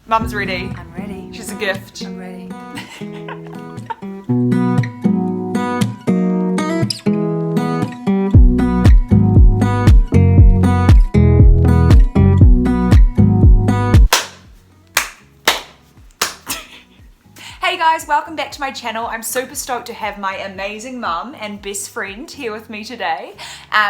Mum's ready. I'm ready. She's a gift. I'm ready. Hey guys, welcome back to my channel. I'm super stoked to have my amazing mum and best friend here with me today.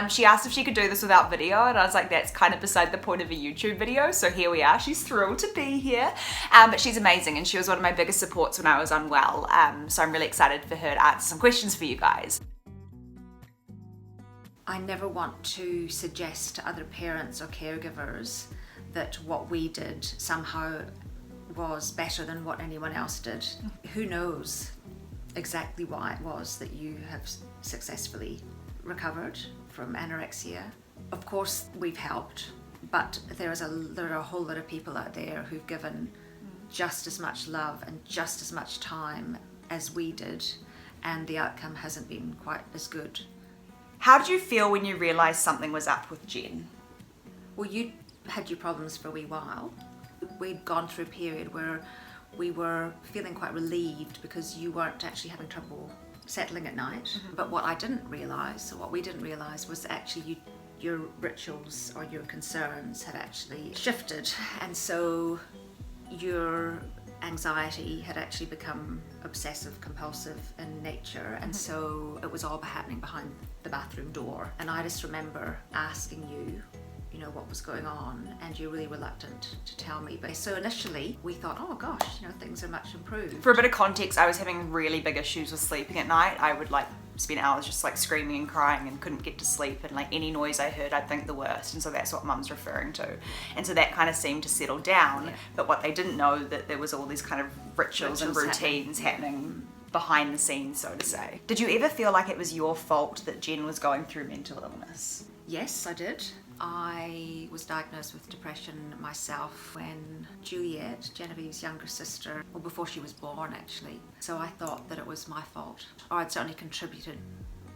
She asked if she could do this without video, and I was like, that's kind of beside the point of a YouTube video, so here we are. She's thrilled to be here, but she's amazing, and she was one of my biggest supports when I was unwell, so I'm really excited for her to answer some questions for you guys. I never want to suggest to other parents or caregivers that what we did somehow was better than what anyone else did. Who knows exactly why it was that you have successfully recovered from anorexia. Of course we've helped, but there are a whole lot of people out there who've given just as much love and just as much time as we did, and the outcome hasn't been quite as good. How did you feel when you realised something was up with Jen? Well, you had your problems for a wee while. We'd gone through a period where we were feeling quite relieved because you weren't actually having trouble settling at night. But what we didn't realise was that actually your rituals or your concerns had actually shifted, and so your anxiety had actually become obsessive compulsive in nature, and so it was all happening behind the bathroom door. And I just remember asking you what was going on, and you're really reluctant to tell me. But so initially we thought, oh gosh, things are much improved. For a bit of context, I was having really big issues with sleeping at night. I would spend hours just screaming and crying and couldn't get to sleep, and any noise I heard I'd think the worst, and so that's what Mum's referring to. And so that kind of seemed to settle down, but what they didn't know that there was all these kind of rituals and routines happening behind the scenes, so to say. Did you ever feel like it was your fault that Jen was going through mental illness? Yes, I did. I was diagnosed with depression myself when Juliet, Genevieve's younger sister, or before she was born actually. So I thought that it was my fault, or I'd certainly contributed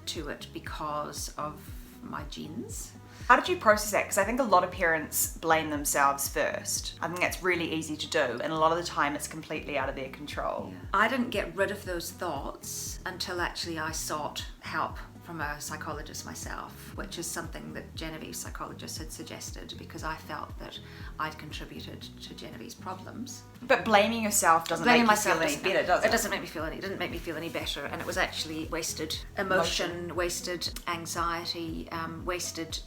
to it because of my genes. How did you process that? Because I think a lot of parents blame themselves first. I think that's really easy to do, and a lot of the time it's completely out of their control. I didn't get rid of those thoughts until actually I sought help from a psychologist myself, which is something that Genevieve's psychologist had suggested, because I felt that I'd contributed to Genevieve's problems. But blaming yourself doesn't make you feel any better, does it? It doesn't make me feel any. It didn't make me feel any better, and it was actually wasted emotion. Wasted anxiety, wasted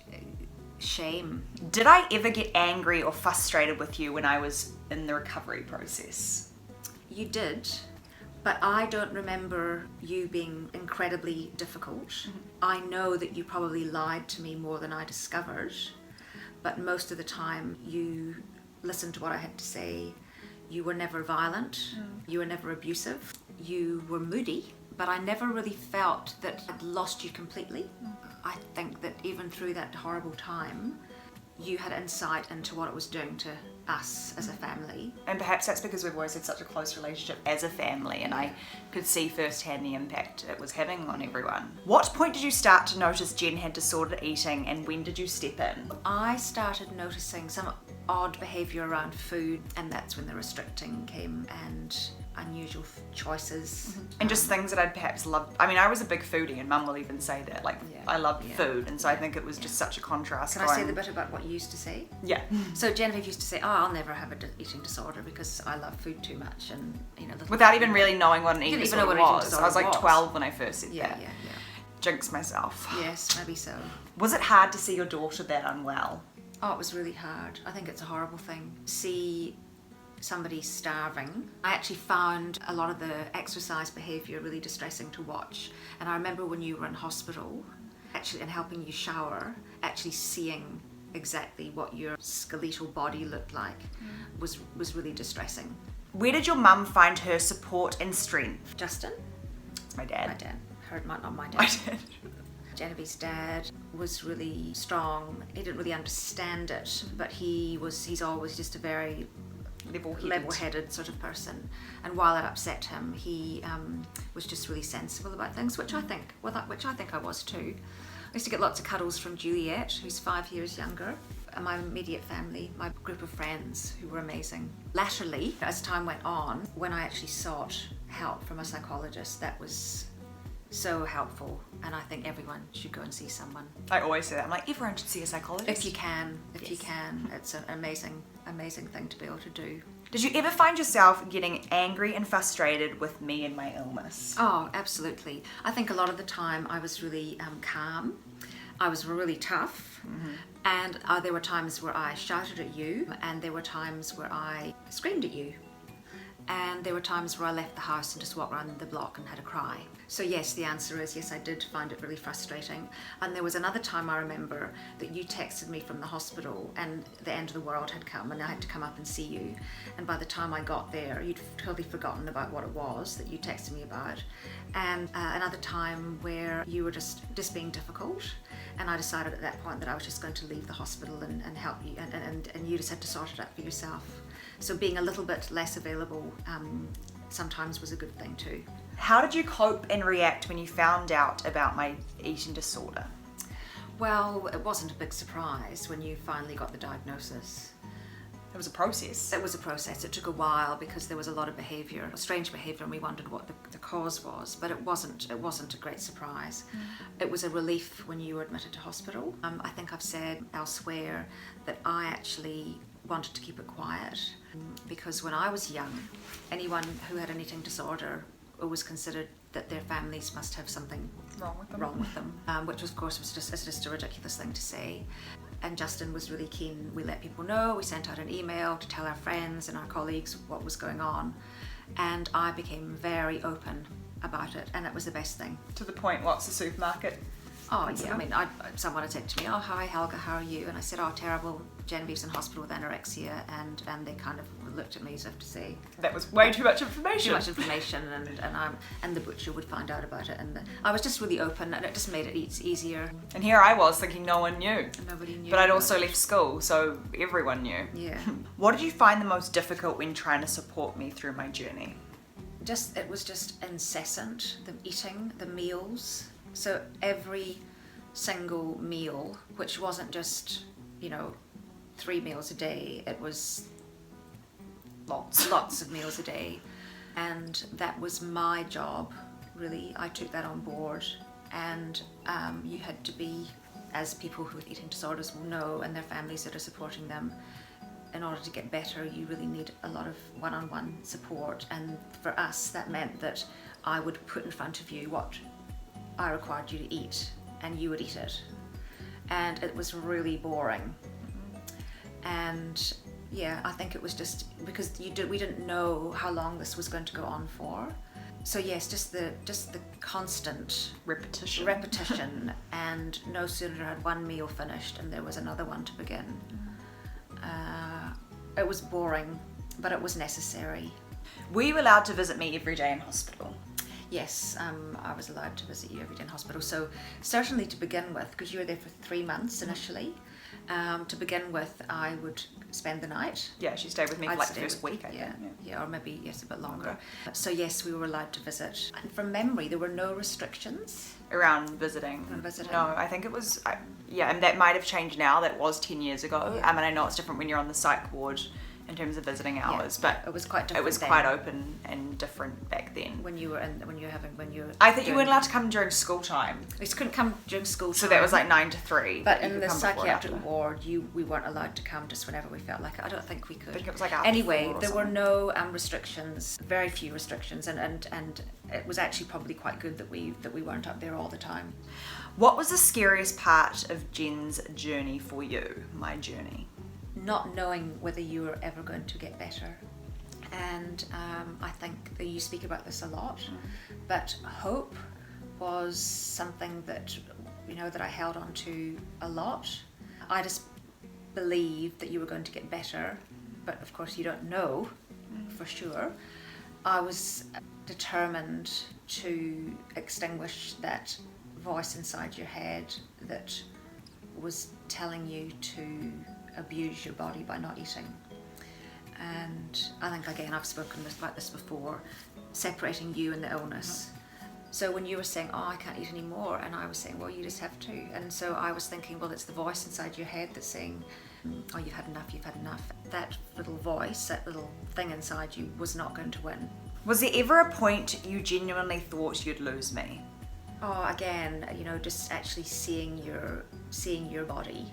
shame. Did I ever get angry or frustrated with you when I was in the recovery process? You did. But I don't remember you being incredibly difficult. I know that you probably lied to me more than I discovered, but most of the time you listened to what I had to say. You were never violent, you were never abusive, you were moody, but I never really felt that I'd lost you completely. I think that even through that horrible time, you had insight into what it was doing to us as a family. And perhaps that's because we've always had such a close relationship as a family, and I could see firsthand the impact it was having on everyone. What point did you start to notice Jen had disordered eating, and when did you step in? I started noticing some odd behaviour around food, and that's when the restricting came, and unusual choices. And just things that I'd perhaps loved. I mean, I was a big foodie, and Mum will even say that. I loved food, and so I think it was just such a contrast. Can I say the bit about what you used to say? Yeah. So Genevieve used to say, I'll never have an eating disorder because I love food too much, and without even really knowing what an eating disorder was. I was 12 12 when I first said that. Yeah. Jinxed myself. Yes, maybe so. Was it hard to see your daughter that unwell? Oh, it was really hard. I think it's a horrible thing. See somebody starving. I actually found a lot of the exercise behaviour really distressing to watch. And I remember when you were in hospital, actually, and helping you shower, actually seeing exactly what your skeletal body looked like was really distressing. Where did your mum find her support and strength? Justin? It's my dad. My dad. Not my dad. My dad. Genevieve's dad was really strong. He didn't really understand it, but he's always just a very level-headed sort of person, and while it upset him, he was just really sensible about things, which I think I was too. I used to get lots of cuddles from Juliet, who's 5 years younger. my immediate family, my group of friends who were amazing. Latterly, as time went on, when I actually sought help from a psychologist, that was so helpful, and I think everyone should go and see someone. I always say that. I'm like, everyone should see a psychologist. If you can, Yes. it's an amazing thing to be able to do. Did you ever find yourself getting angry and frustrated with me and my illness? Oh, absolutely. I think a lot of the time I was really calm. I was really tough. And there were times where I shouted at you, and there were times where I screamed at you. And there were times where I left the house and just walked around the block and had a cry. So yes, the answer is yes, I did find it really frustrating. And there was another time I remember that you texted me from the hospital and the end of the world had come and I had to come up and see you. And by the time I got there, you'd totally forgotten about what it was that you texted me about. And another time where you were just being difficult. And I decided at that point that I was just going to leave the hospital and help you, and you just had to sort it out for yourself. So being a little bit less available sometimes was a good thing too. How did you cope and react when you found out about my eating disorder? Well, it wasn't a big surprise when you finally got the diagnosis. It was a process. It was a process. It took a while because there was a lot of behaviour, strange behaviour, and we wondered what the cause was. But it wasn't a great surprise. It was a relief when you were admitted to hospital. I think I've said elsewhere that I actually wanted to keep it quiet because when I was young, anyone who had an eating disorder always considered that their families must have something wrong with them, which of course was just a ridiculous thing to say. And Justin was really keen. We let people know, we sent out an email to tell our friends and our colleagues what was going on, and I became very open about it, and it was the best thing. To the point, what's the supermarket? Oh yeah, I mean, someone had said to me, "Oh, hi Helga, how are you?" And I said, "Oh, terrible. Genevieve's in hospital with anorexia," and they kind of looked at me as if to say that was way too much information. Too much information, and the butcher would find out about it, and I was just really open, and it just made it easier. And here I was thinking no one knew. Nobody knew. But I'd also left school, so everyone knew. Yeah. What did you find the most difficult when trying to support me through my journey? It was just incessant. The eating, the meals. So every single meal, which wasn't just 3 meals a day, it was lots of meals a day, and that was my job really. I took that on board, and you had to be, as people who with eating disorders will know and their families that are supporting them, in order to get better you really need a lot of one-on-one support. And for us that meant that I would put in front of you what I required you to eat and you would eat it, and it was really boring. And yeah, I think it was just because we didn't know how long this was going to go on for. So yes, just the constant repetition and no sooner had one meal finished and there was another one to begin. It was boring, but it was necessary. Were you allowed to visit me every day in hospital? Yes, I was allowed to visit you every day in hospital. So certainly to begin with, because you were there for 3 months initially, to begin with, I would spend the night. Yeah, she stayed with me for like the first week, I think. Yeah, or maybe, yes, a bit longer. Okay. So yes, we were allowed to visit. And from memory, there were no restrictions. Around visiting. No, I think it was, and that might have changed now. That was 10 years ago. Yeah. I mean, I know it's different when you're on the psych ward in terms of visiting hours, but it was quite different. It was quite open and different back then. I think you weren't allowed to come during school time. We couldn't come during school time. So that was like 9 to 3. But in the psychiatric ward, we weren't allowed to come just whenever we felt like it. I don't think we could. I think it was like after anyway, 4 or there were no restrictions, very few restrictions, and it was actually probably quite good that we weren't up there all the time. What was the scariest part of Jen's journey for you, my journey? Not knowing whether you were ever going to get better. And I think that you speak about this a lot, but hope was something that that I held on to a lot. I just believed that you were going to get better, but of course you don't know for sure. I was determined to extinguish that voice inside your head that was telling you to abuse your body by not eating. And I think, again, I've spoken about this before, separating you and the illness. So when you were saying, "Oh, I can't eat anymore," and I was saying, "Well, you just have to," and so I was thinking, well, it's the voice inside your head that's saying, oh, you've had enough. That little voice, that little thing inside you was not going to win. Was there ever a point you genuinely thought you'd lose me? Oh, again, you know, just actually seeing your body.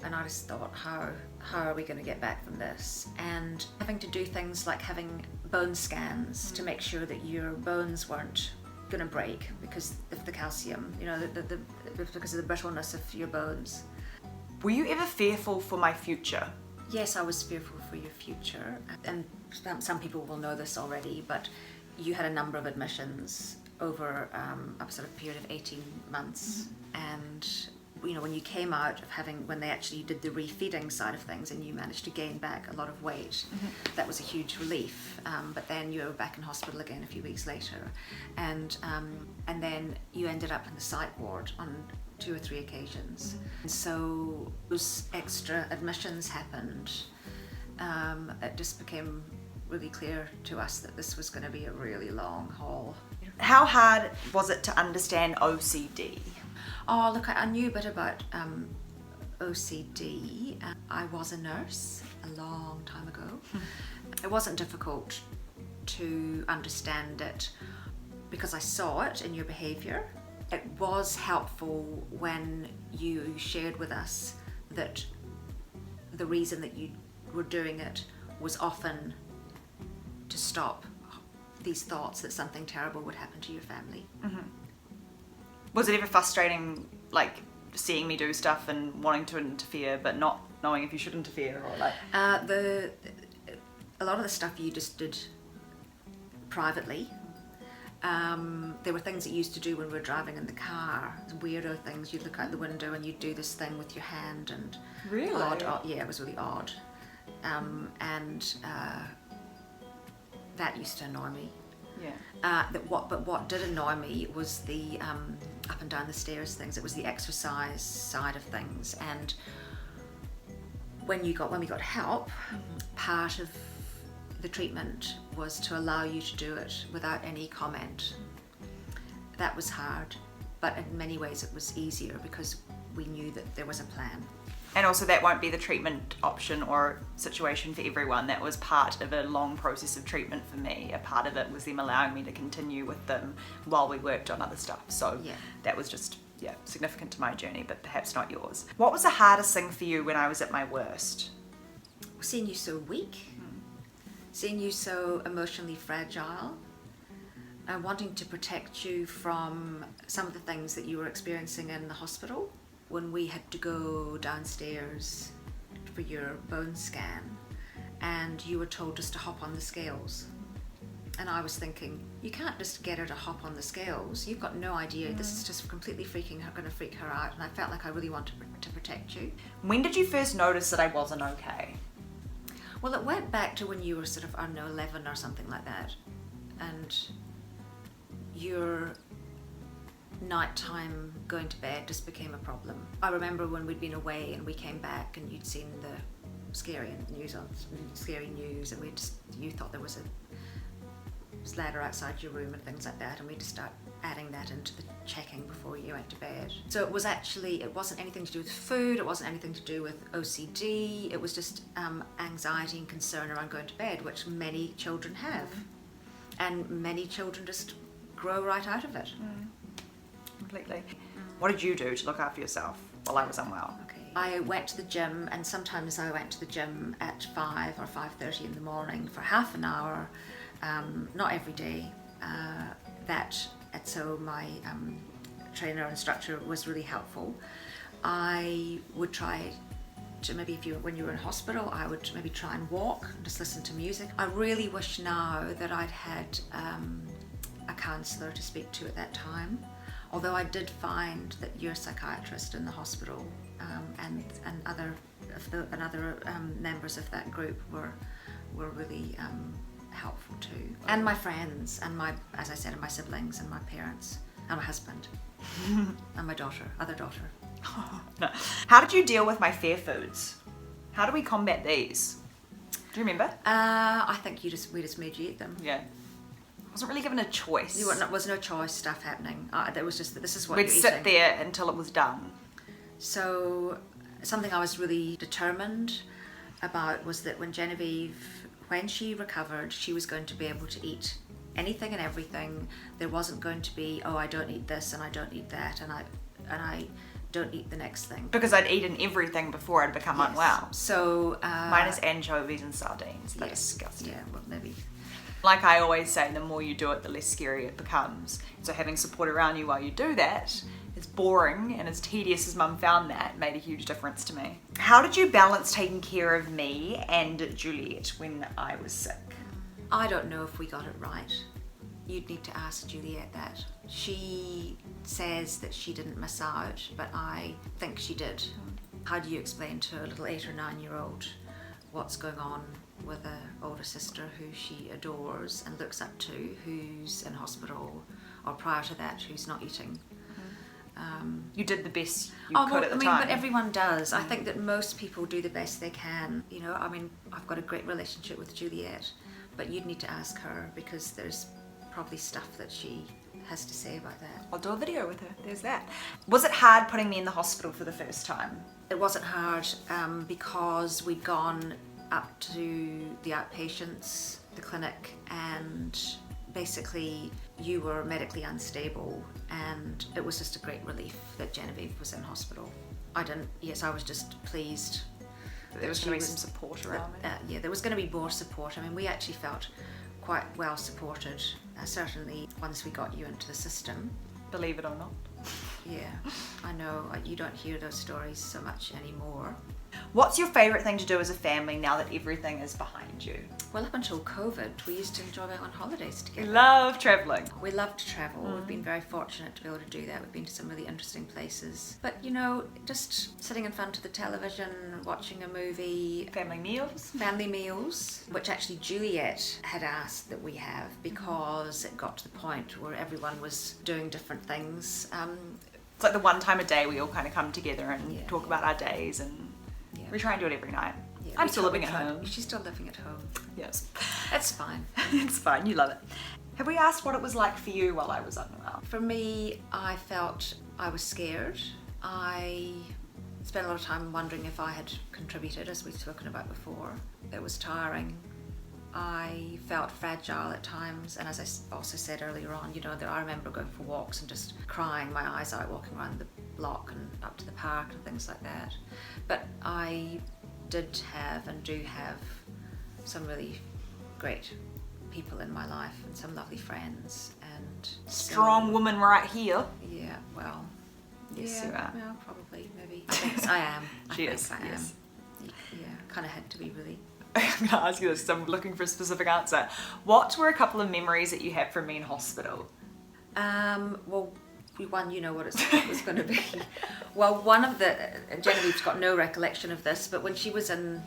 And I just thought, how are we going to get back from this? And having to do things like having bone scans to make sure that your bones weren't going to break because of the calcium, you know, because of the brittleness of your bones. Were you ever fearful for my future? Yes, I was fearful for your future. And some people will know this already, but you had a number of admissions over a sort of period of 18 months. And you know, when you came out of when they actually did the refeeding side of things and you managed to gain back a lot of weight, that was a huge relief. But then you were back in hospital again a few weeks later. And then you ended up in the psych ward on 2 or 3 occasions. And so those extra admissions happened. It just became really clear to us that this was going to be a really long haul. How hard was it to understand OCD? Oh, look, I knew a bit about OCD. I was a nurse a long time ago. It wasn't difficult to understand it because I saw it in your behaviour. It was helpful when you shared with us that the reason that you were doing it was often to stop these thoughts that something terrible would happen to your family. Was it ever frustrating, like, seeing me do stuff and wanting to interfere but not knowing if you should interfere, or like? A lot of the stuff you just did privately. There were things that you used to do when we were driving in the car, weirdo things. You'd look out the window and you'd do this thing with your hand and Really? Yeah, it was really odd. That used to annoy me. Yeah. But what did annoy me was the up and down the stairs things. It was the exercise side of things. And when we got help, part of the treatment was to allow you to do it without any comment. That was hard, but in many ways it was easier because we knew that there was a plan. And also that won't be the treatment option or situation for everyone. That was part of a long process of treatment for me. A part of it was them allowing me to continue with them while we worked on other stuff. So yeah, that was just, significant to my journey, but perhaps not yours. What was the hardest thing for you when I was at my worst? Seeing you so weak, seeing you so emotionally fragile, wanting to protect you from some of the things that you were experiencing in the hospital. When we had to go downstairs for your bone scan and you were told just to hop on the scales. And I was thinking, you can't just get her to hop on the scales. You've got no idea. This is just completely going to freak her out. And I felt like I really wanted to protect you. When did you first notice that I wasn't okay? Well, it went back to when you were sort of, 11 or something like that. And your nighttime going to bed just became a problem. I remember when we'd been away and we came back and you'd seen the scary news and you thought there was a ladder outside your room and things like that, and we'd just start adding that into the checking before you went to bed. So it wasn't anything to do with food, it wasn't anything to do with OCD, it was just anxiety and concern around going to bed, which many children have. And many children just grow right out of it. Completely. What did you do to look after yourself while I was unwell? Okay. I went to the gym, and sometimes I went to the gym at 5 or 5:30 in the morning for half an hour, not every day. So my trainer instructor was really helpful. I would try to when you were in hospital, I would maybe try and walk and just listen to music. I really wish now that I'd had a counsellor to speak to at that time. Although I did find that your psychiatrist in the hospital and other members of that group were really helpful too, and my friends and as I said, and my siblings and my parents and my husband and my other daughter. No. How did you deal with my fear foods? How do we combat these? Do you remember? I think we just made you eat them. Yeah. Wasn't really given a choice. There was no choice stuff happening. There was just that this is what we'd you're sit eating. there until it was done. So something I was really determined about was that when Genevieve, when she recovered, she was going to be able to eat anything and everything. There wasn't going to be, oh, I don't eat this and I don't eat that and I don't eat the next thing. Because I'd eaten everything before I'd become unwell. So minus anchovies and sardines. They're yes, disgusting. yeah, well, maybe. Like I always say, the more you do it, the less scary it becomes. So having support around you while you do that, as boring and as tedious as Mum found that, made a huge difference to me. How did you balance taking care of me and Juliet when I was sick? I don't know if we got it right. You'd need to ask Juliet that. She says that she didn't miss out, but I think she did. How do you explain to a little 8 or 9-year-old what's going on with an older sister who she adores and looks up to, who's in hospital, or prior to that, who's not eating? You did the best you could at the time. But everyone does. I think that most people do the best they can. You know, I mean, I've got a great relationship with Juliet, but you'd need to ask her because there's probably stuff that she has to say about that. I'll do a video with her. There's that. Was it hard putting me in the hospital for the first time? It wasn't hard because we'd gone up to the outpatients, the clinic, and basically you were medically unstable, and it was just a great relief that Genevieve was in hospital. I was just pleased. There was going to be some support around me. Yeah, there was going to be more support. I mean, we actually felt quite well supported, certainly once we got you into the system. Believe it or not. Yeah, I know, you don't hear those stories so much anymore. What's your favourite thing to do as a family now that everything is behind you? Well, up until COVID, we used to enjoy going on holidays We together. love travelling. We love to travel. We've been very fortunate to be able to do that. We've been to some really interesting places. But, you know, just sitting in front of the television, watching a movie, Family meals. family meals, which actually Juliet had asked that we have because it got to the point where everyone was doing different things. It's like the one time a day we all kind of come together and Yeah. talk about our days, and Yeah. we try and do it every night. Yeah, I'm we still tried- living we at tried- home. She's still living at home. Yes. It's fine. It's fine, you love it. Have we asked what it was like for you while I was unwell? For me, I felt I was scared. I spent a lot of time wondering if I had contributed, as we've spoken about before. It was tiring. I felt fragile at times, and as I also said earlier on, you know, that I remember going for walks and just crying my eyes out, walking around the block and up to the park and things like that. But I did have and do have some really great people in my life and some lovely friends, and Strong woman right here. Yeah, well, Yes, yeah, you are. well, probably, maybe. I am. She I is, think I yes. am. Yeah, kind of had to be really. I'm going to ask you this, 'cause I'm looking for a specific answer. What were a couple of memories that you have from me in hospital? Well, one, you know what it was going to be. Well, one of the, Genevieve's got no recollection of this, but when she was in,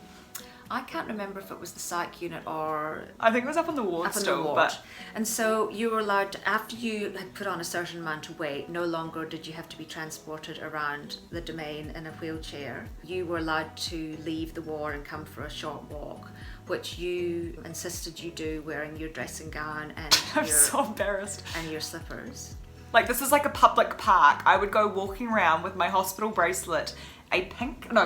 I can't remember if it was the psych unit or I think it was up on the ward up in still, the ward. but And so you were allowed to, after you had put on a certain amount of weight, no longer did you have to be transported around the domain in a wheelchair. You were allowed to leave the ward and come for a short walk, which you insisted you do wearing your dressing gown and I'm so embarrassed. your slippers. Like, this is like a public park. I would go walking around with my hospital bracelet, a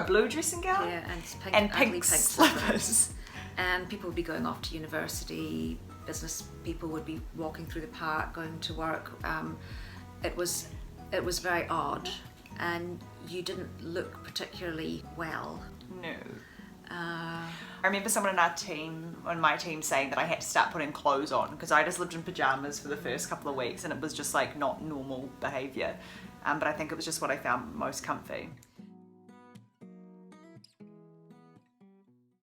blue dressing gown, Yeah, and ugly pink slippers. And people would be going off to university, business people would be walking through the park, going to work. It was very odd, and you didn't look particularly well. No. I remember someone on my team saying that I had to start putting clothes on because I just lived in pajamas for the first couple of weeks and it was just like not normal behaviour. But I think it was just what I found most comfy.